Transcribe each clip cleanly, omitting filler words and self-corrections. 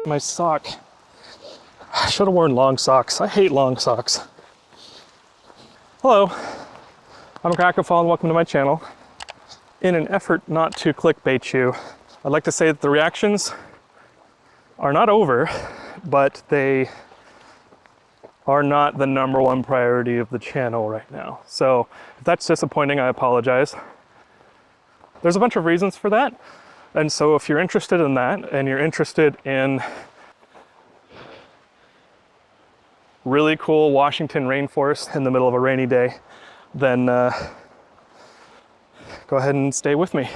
My sock. I should have worn long socks. I hate long socks. Hello, I'm Krakenfall and welcome to my channel. In an effort not to clickbait you, I'd like to say that the reactions are not over, but they are not the #1 priority of the channel right now. So if that's disappointing, I apologize. There's a bunch of reasons for that. And so if you're interested in that and you're interested in really cool Washington rainforest in the middle of a rainy day, then go ahead and stay with me.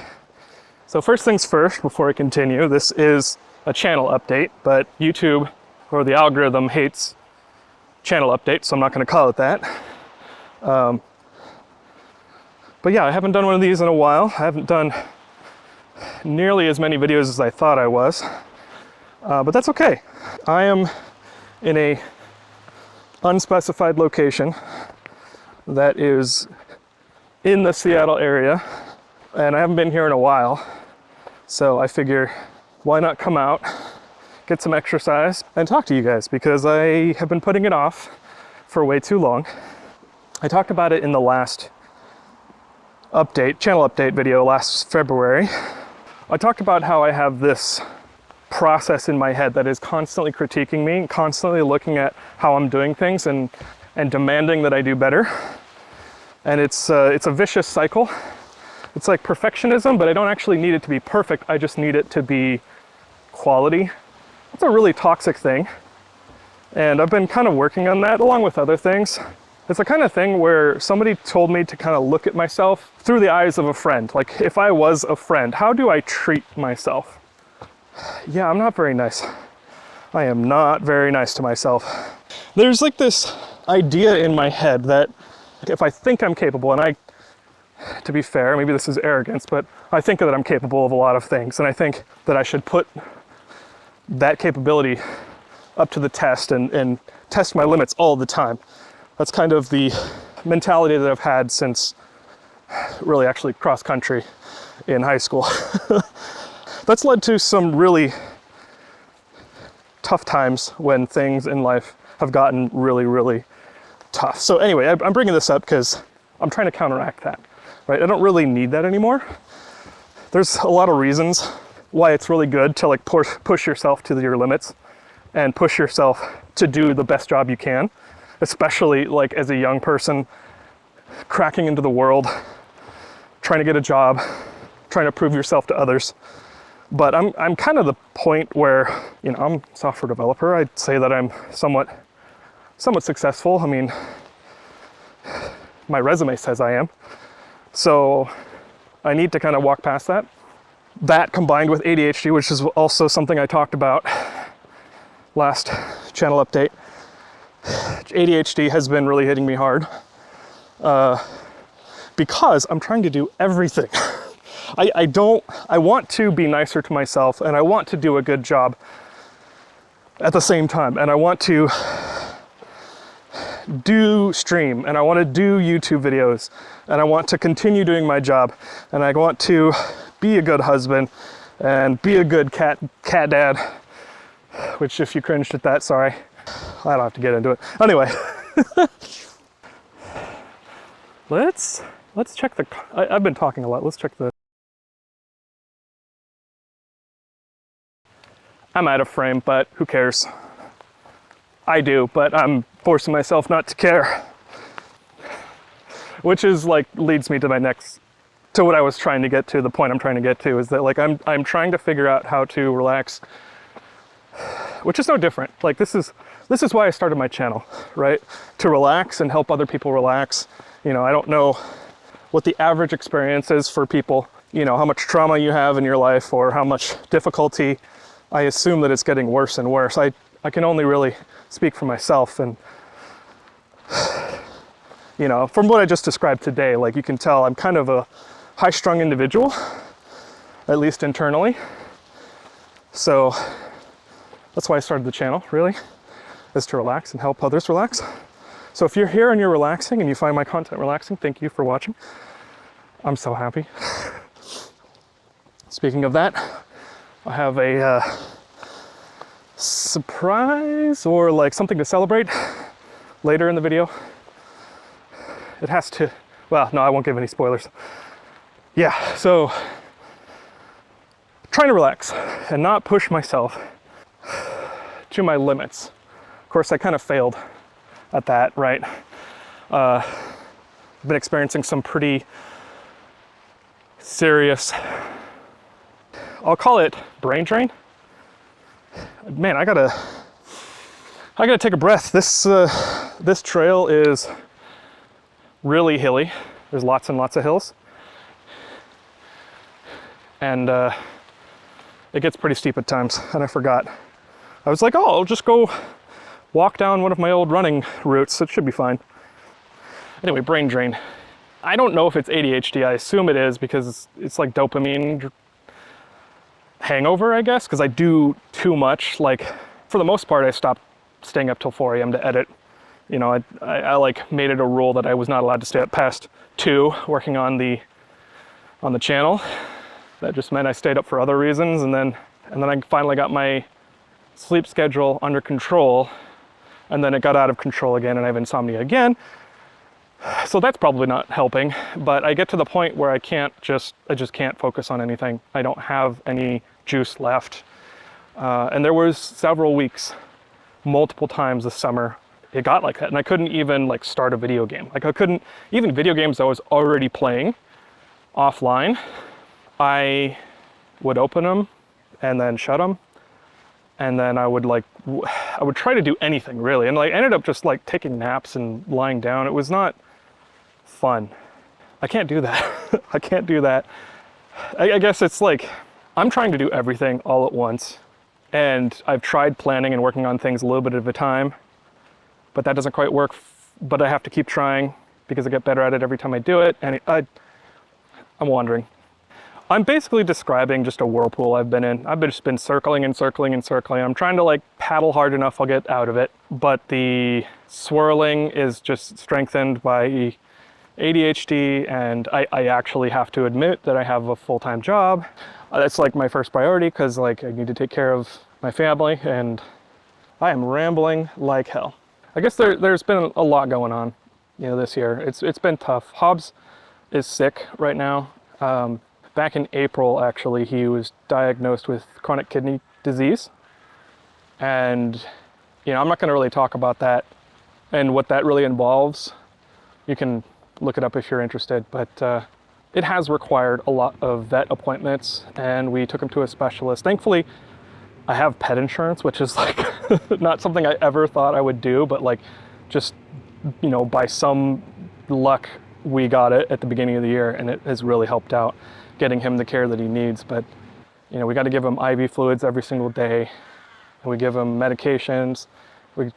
So first things first, before I continue, this is a channel update, but YouTube or the algorithm hates channel updates, so I'm not going to call it that. But yeah, I haven't done one of these in a while. I haven't done nearly as many videos as I thought I was, but that's okay. I am in a unspecified location that is in the Seattle area, and I haven't been here in a while, so I figure why not come out, get some exercise, and talk to you guys, because I have been putting it off for way too long. I talked about it in the last channel update video last February. I talked about how I have this process in my head that is constantly critiquing me, constantly looking at how I'm doing things and demanding that I do better. And it's a vicious cycle. It's like perfectionism, but I don't actually need it to be perfect. I just need it to be quality. It's a really toxic thing. And I've been kind of working on that along with other things. It's the kind of thing where somebody told me to kind of look at myself through the eyes of a friend. Like, if I was a friend, how do I treat myself? Yeah, I'm not very nice. I am not very nice to myself. There's like this idea in my head that if I think I'm capable, and to be fair, maybe this is arrogance, but I think that I'm capable of a lot of things, and I think that I should put that capability up to the test and test my limits all the time. That's kind of the mentality that I've had since really actually cross country in high school. That's led to some really tough times when things in life have gotten really, really tough. So anyway, I'm bringing this up because I'm trying to counteract that, right? I don't really need that anymore. There's a lot of reasons why it's really good to like push yourself to your limits and push yourself to do the best job you can, especially like as a young person cracking into the world, trying to get a job, trying to prove yourself to others. But I'm kind of the point where, you know, I'm a software developer. I'd say that I'm somewhat successful. I mean, my resume says I am. So I need to kind of walk past that. That combined with ADHD, which is also something I talked about last channel update. ADHD has been really hitting me hard because I'm trying to do everything. I want to be nicer to myself, and I want to do a good job at the same time, and I want to stream, and I want to do YouTube videos, and I want to continue doing my job, and I want to be a good husband and be a good cat dad, which if you cringed at that, sorry. I don't have to get into it. Anyway, let's check I've been talking a lot. Let's check the. I'm out of frame, but who cares? I do, but I'm forcing myself not to care. Which is like, leads me to to what I was trying to get to, the point I'm trying to get to, is that like I'm trying to figure out how to relax, which is no different. Like this is why I started my channel, right? To relax and help other people relax. You know, I don't know what the average experience is for people, you know, how much trauma you have in your life or how much difficulty. I assume that it's getting worse and worse. I can only really speak for myself, and you know, from what I just described today, like you can tell I'm kind of a high-strung individual, at least internally. So that's why I started the channel, really, is to relax and help others relax. So if you're here and you're relaxing and you find my content relaxing, thank you for watching. I'm so happy. Speaking of that, I have a surprise or like something to celebrate later in the video. It has to, well, no, I won't give any spoilers. Yeah, so trying to relax and not push myself to my limits. Of course, I kind of failed at that, right? I've been experiencing some pretty serious, I'll call it brain drain. Man, I gotta take a breath. This trail is really hilly. There's lots and lots of hills. And it gets pretty steep at times, and I forgot. I was like, oh, I'll just go walk down one of my old running routes. It should be fine. Anyway, brain drain. I don't know if it's ADHD. I assume it is because it's like dopamine hangover, I guess, because I do too much. Like, for the most part, I stopped staying up till 4 a.m. to edit. You know, I like made it a rule that I was not allowed to stay up past 2 working on the channel. That just meant I stayed up for other reasons, and then I finally got my sleep schedule under control, and then it got out of control again, and I have insomnia again. So that's probably not helping, but I get to the point where I just can't focus on anything. I don't have any juice left. And there was several weeks, multiple times this summer, it got like that, and I couldn't even like start a video game. Like I couldn't, even video games I was already playing offline, I would open them and then shut them. And then I would try to do anything really. And like, I ended up just like taking naps and lying down. It was not fun. I can't do that. I can't do that. I guess it's like, I'm trying to do everything all at once. And I've tried planning and working on things a little bit at a time, but that doesn't quite work. But I have to keep trying because I get better at it every time I do it. And I'm wandering. I'm basically describing just a whirlpool I've been in. I've just been circling and circling and circling. I'm trying to like paddle hard enough I'll get out of it, but the swirling is just strengthened by ADHD, and I actually have to admit that I have a full-time job. That's like my first priority because like I need to take care of my family, and I am rambling like hell. I guess there's been a lot going on, you know, this year. It's been tough. Hobbes is sick right now. Back in April, actually, he was diagnosed with chronic kidney disease. And, you know, I'm not going to really talk about that and what that really involves. You can look it up if you're interested, but it has required a lot of vet appointments, and we took him to a specialist. Thankfully, I have pet insurance, which is like not something I ever thought I would do, but like just, you know, by some luck, we got it at the beginning of the year, and it has really helped out getting him the care that he needs. But you know, we got to give him IV fluids every single day, and we give him medications.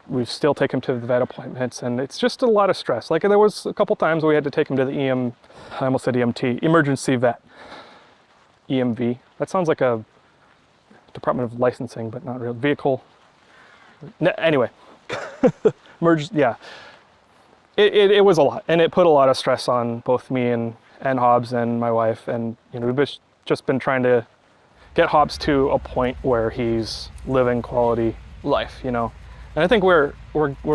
We still take him to the vet appointments, and it's just a lot of stress. Like there was a couple times we had to take him to the I almost said EMT, emergency vet, EMV. That sounds like a Department of Licensing, but not real vehicle. Anyway, yeah. It was a lot, and it put a lot of stress on both me and Hobbes and my wife, and you know, we've just been trying to get Hobbes to a point where he's living quality life, you know, and I think we're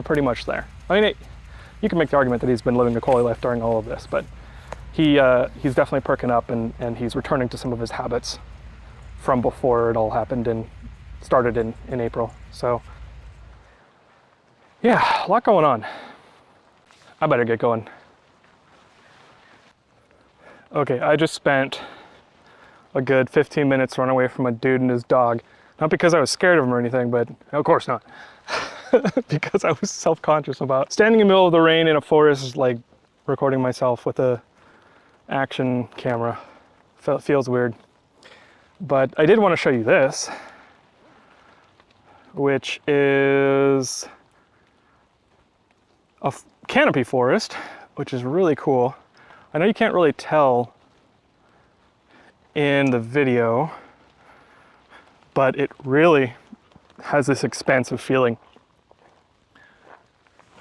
pretty much there. I mean, you can make the argument that he's been living a quality life during all of this, but he's definitely perking up, and he's returning to some of his habits from before it all happened and started in April. So yeah, a lot going on. I better get going. Okay, I just spent a good 15 minutes running away from a dude and his dog. Not because I was scared of him or anything, but of course not. Because I was self-conscious about standing in the middle of the rain in a forest, like recording myself with a action camera. Feels weird. But I did want to show you this, which is a canopy forest, which is really cool. I know you can't really tell in the video, but it really has this expansive feeling.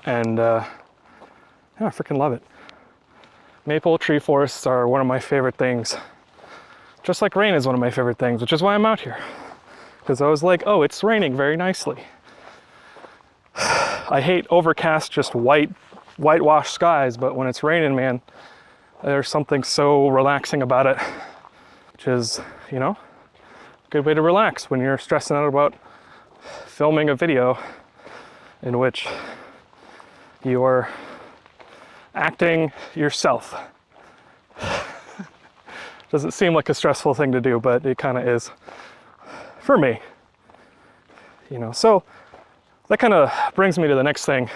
And yeah, I freaking love it. Maple tree forests are one of my favorite things. Just like rain is one of my favorite things, which is why I'm out here. because I was like, oh, it's raining very nicely. I hate overcast, just whitewashed skies, but when it's raining, man, there's something so relaxing about it, which is, you know, a good way to relax when you're stressing out about filming a video in which you're acting yourself. Doesn't seem like a stressful thing to do, but it kind of is for me. You know, so that kind of brings me to the next thing.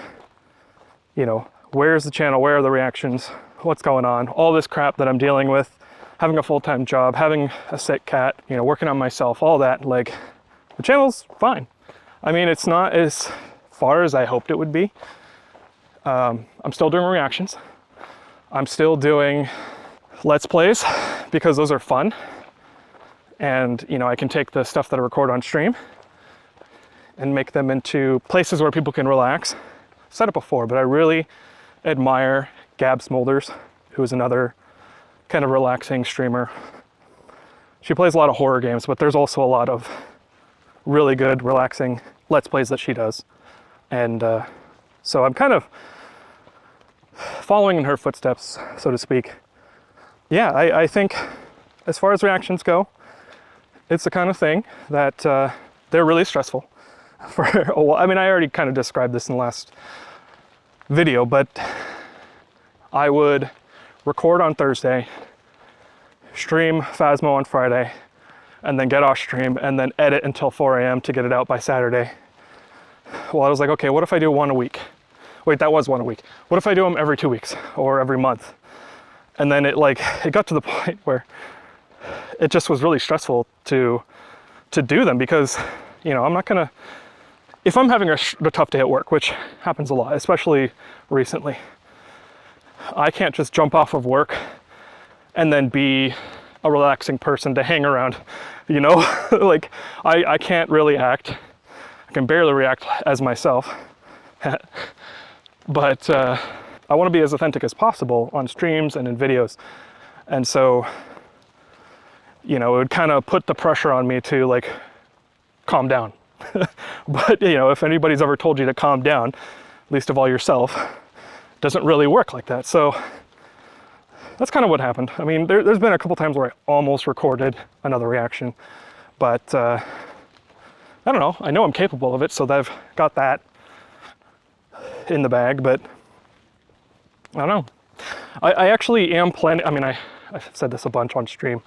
You know, where's the channel? Where are the reactions? What's going on? All this crap that I'm dealing with, having a full-time job, having a sick cat, you know, working on myself, all that. Like, the channel's fine. I mean, it's not as far as I hoped it would be. I'm still doing reactions. I'm still doing Let's Plays because those are fun. And, you know, I can take the stuff that I record on stream and make them into places where people can relax. I've said it before, but I really admire Gab Smolders, who is another kind of relaxing streamer. She plays a lot of horror games, but there's also a lot of really good, relaxing Let's Plays that she does. And so I'm kind of following in her footsteps, so to speak. Yeah, I think as far as reactions go, it's the kind of thing that they're really stressful. For a while. I mean, I already kind of described this in the last video, but I would record on Thursday, stream Phasmo on Friday, and then get off stream and then edit until 4 a.m. to get it out by Saturday. Well, I was like, okay, what if I do one a week? Wait, that was one a week. What if I do them every 2 weeks or every month? And then it got to the point where it just was really stressful to do them because, you know, I'm not gonna, if I'm having a tough day at work, which happens a lot, especially recently, I can't just jump off of work and then be a relaxing person to hang around, you know? Like, I can't really act. I can barely react as myself. But I want to be as authentic as possible on streams and in videos. And so, you know, it would kind of put the pressure on me to, like, calm down. But, you know, if anybody's ever told you to calm down, least of all yourself, it doesn't really work like that. So that's kind of what happened. I mean, there's been a couple times where I almost recorded another reaction, but I don't know. I know I'm capable of it, so I've got that in the bag, but I don't know. I actually am planning, I mean, I've said this a bunch on stream,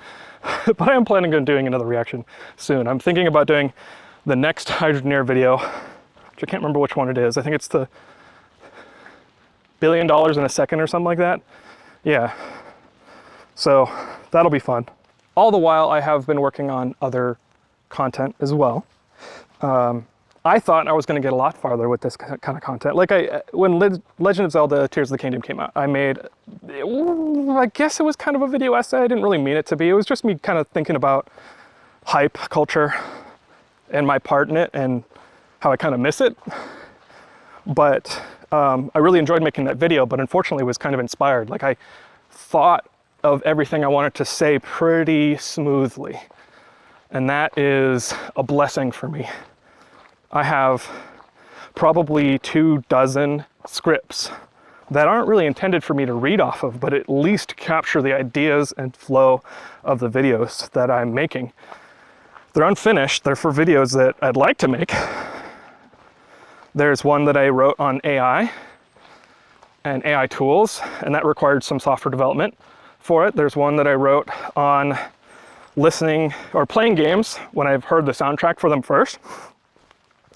but I am planning on doing another reaction soon. I'm thinking about doing the next Hydrogeneer video, which I can't remember which one it is. I think it's the $1 billion in a second or something like that. Yeah, so that'll be fun. All the while, I have been working on other content as well. I thought I was going to get a lot farther with this kind of content. Like when Legend of Zelda Tears of the Kingdom came out, I made, I guess it was kind of a video essay. I didn't really mean it to be. It was just me kind of thinking about hype culture and my part in it and how I kind of miss it. But I really enjoyed making that video, but unfortunately it was kind of inspired. Like, I thought of everything I wanted to say pretty smoothly. And that is a blessing for me. I have probably 24 scripts that aren't really intended for me to read off of, but at least capture the ideas and flow of the videos that I'm making. They're unfinished. They're for videos that I'd like to make. There's one that I wrote on AI and AI tools, and that required some software development for it. There's one that I wrote on listening or playing games when I've heard the soundtrack for them first,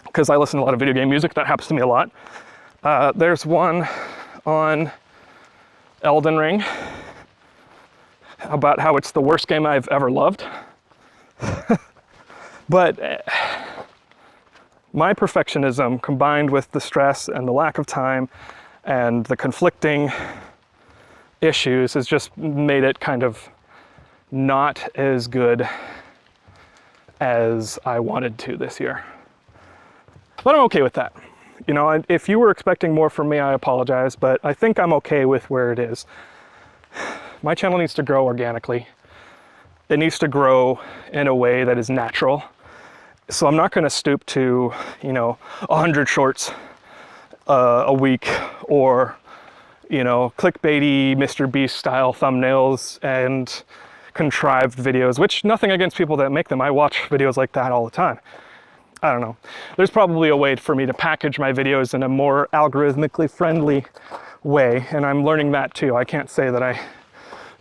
because I listen to a lot of video game music. That happens to me a lot. There's one on Elden Ring about how it's the worst game I've ever loved. But my perfectionism combined with the stress and the lack of time and the conflicting issues has just made it kind of not as good as I wanted to this year. But I'm okay with that. You know, if you were expecting more from me, I apologize, but I think I'm okay with where it is. My channel needs to grow organically. It needs to grow in a way that is natural So I'm not going to stoop to, 100 shorts a week, or, clickbaity Mr. Beast style thumbnails and contrived videos, which nothing against people that make them. I watch videos like that all the time. I don't know. There's probably a way for me to package my videos in a more algorithmically friendly way, and I'm learning that too. I can't say that I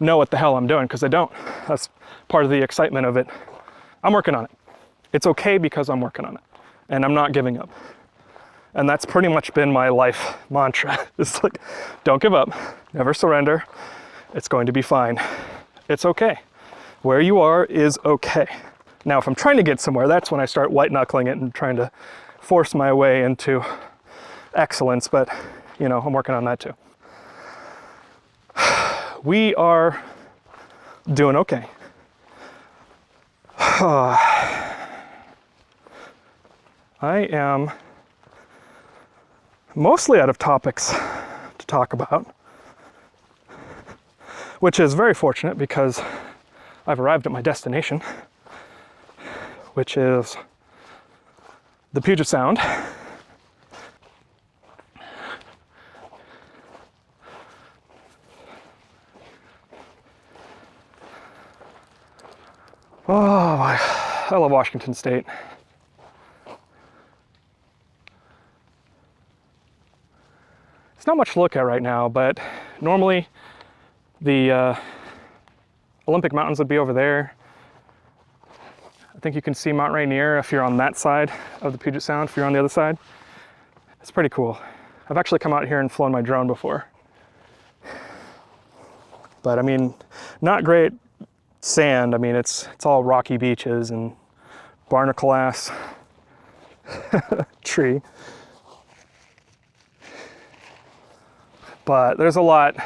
know what the hell I'm doing, because I don't. That's part of the excitement of it. I'm working on it. It's okay because I'm working on it, and I'm not giving up. And that's pretty much been my life mantra. It's like, don't give up, never surrender. It's going to be fine. It's okay. Where you are is okay. Now, if I'm trying to get somewhere, that's when I start white knuckling it and trying to force my way into excellence, but I'm working on that too. We are doing okay. I am mostly out of topics to talk about, which is very fortunate because I've arrived at my destination, which is the Puget Sound. Oh, I love Washington State. It's not much to look at right now, but normally the Olympic Mountains would be over there. I think you can see Mount Rainier if you're on that side of the Puget Sound. If you're on the other side, it's pretty cool. I've actually come out here and flown my drone before. But I mean, not great sand. I mean, it's all rocky beaches and barnacle ass tree. But there's a lot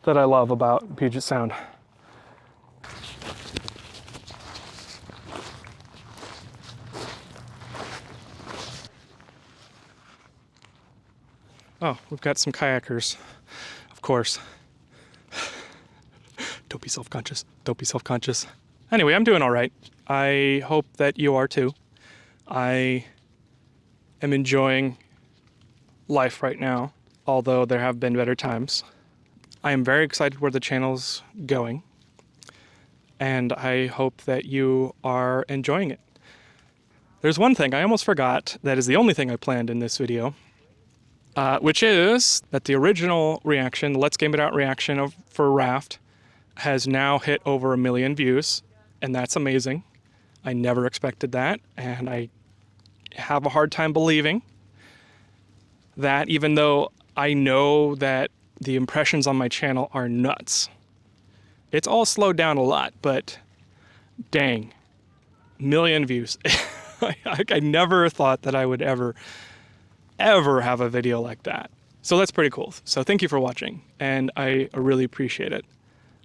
that I love about Puget Sound. Oh, we've got some kayakers, of course. Don't be self-conscious. Don't be self-conscious. Anyway, I'm doing all right. I hope that you are too. I am enjoying life right now, although there have been better times. I am very excited where the channel's going, and I hope that you are enjoying it. There's one thing I almost forgot that is the only thing I planned in this video, which is that the original reaction, the Let's Game It Out reaction for Raft, has now hit over 1 million views, and that's amazing. I never expected that, and I have a hard time believing that, even though I know that the impressions on my channel are nuts. It's all slowed down a lot, but dang, 1 million views. I never thought that I would ever have a video like that. So that's pretty cool. So thank you for watching, and I really appreciate it.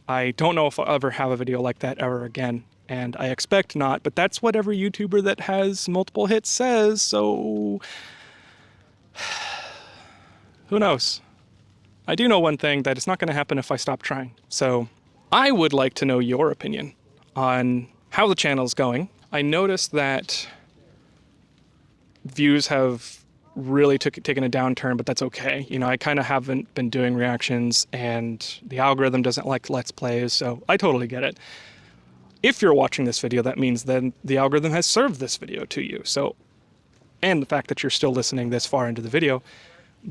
I don't know if I'll ever have a video like that ever again, and I expect not, but that's what every YouTuber that has multiple hits says, so who knows? I do know one thing, that it's not going to happen if I stop trying. So I would like to know your opinion on how the channel's going. I noticed that views have really taken a downturn, but that's okay. I kind of haven't been doing reactions, and the algorithm doesn't like Let's Plays, so I totally get it. If you're watching this video, that means then the algorithm has served this video to you. So, and the fact that you're still listening this far into the video,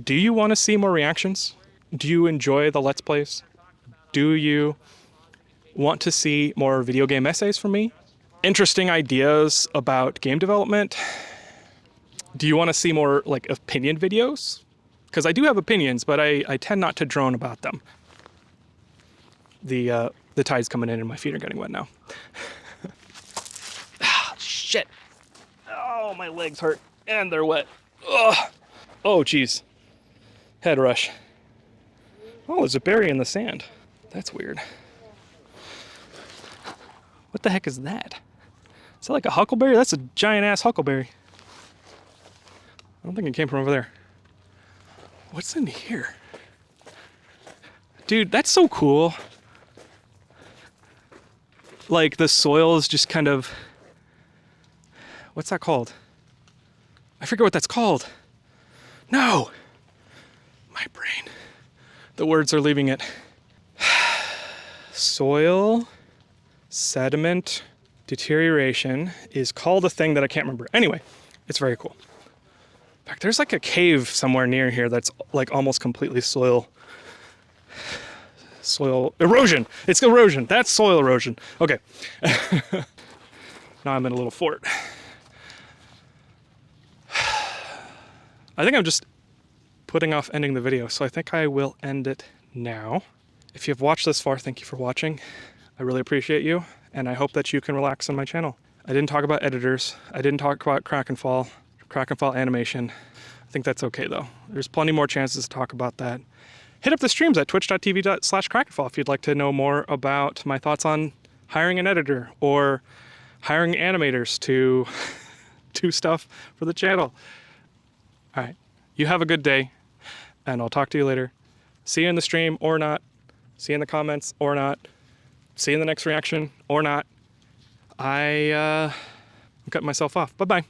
do you want to see more reactions? Do you enjoy the Let's Plays? Do you want to see more video game essays from me? Interesting ideas about game development? Do you want to see more like opinion videos? Because I do have opinions, but I tend not to drone about them. The tide's coming in and my feet are getting wet now. Ah, shit. Oh, my legs hurt and they're wet. Ugh. Oh, geez. Head rush. Oh, there's a berry in the sand. That's weird. What the heck is that? Is that like a huckleberry? That's a giant ass huckleberry. I don't think it came from over there. What's in here? Dude, that's so cool. Like the soil is just kind of What's that called? I forget what that's called. No! My brain. The words are leaving it. Soil sediment deterioration is called a thing that I can't remember. Anyway, it's very cool. In fact, there's like a cave somewhere near here that's like almost completely soil erosion. It's erosion. That's soil erosion. Okay. Now I'm in a little fort. I think I'm just putting off ending the video, so I think I will end it now. If you've watched this far, thank you for watching. I really appreciate you, and I hope that you can relax on my channel. I didn't talk about editors. I didn't talk about Krakenfall animation. I think that's okay though. There's plenty more chances to talk about that. Hit up the streams at twitch.tv/Krakenfall if you'd like to know more about my thoughts on hiring an editor or hiring animators to do stuff for the channel. All right, you have a good day, and I'll talk to you later. See you in the stream or not. See you in the comments or not. See you in the next reaction or not. I'm cutting myself off. Bye-bye.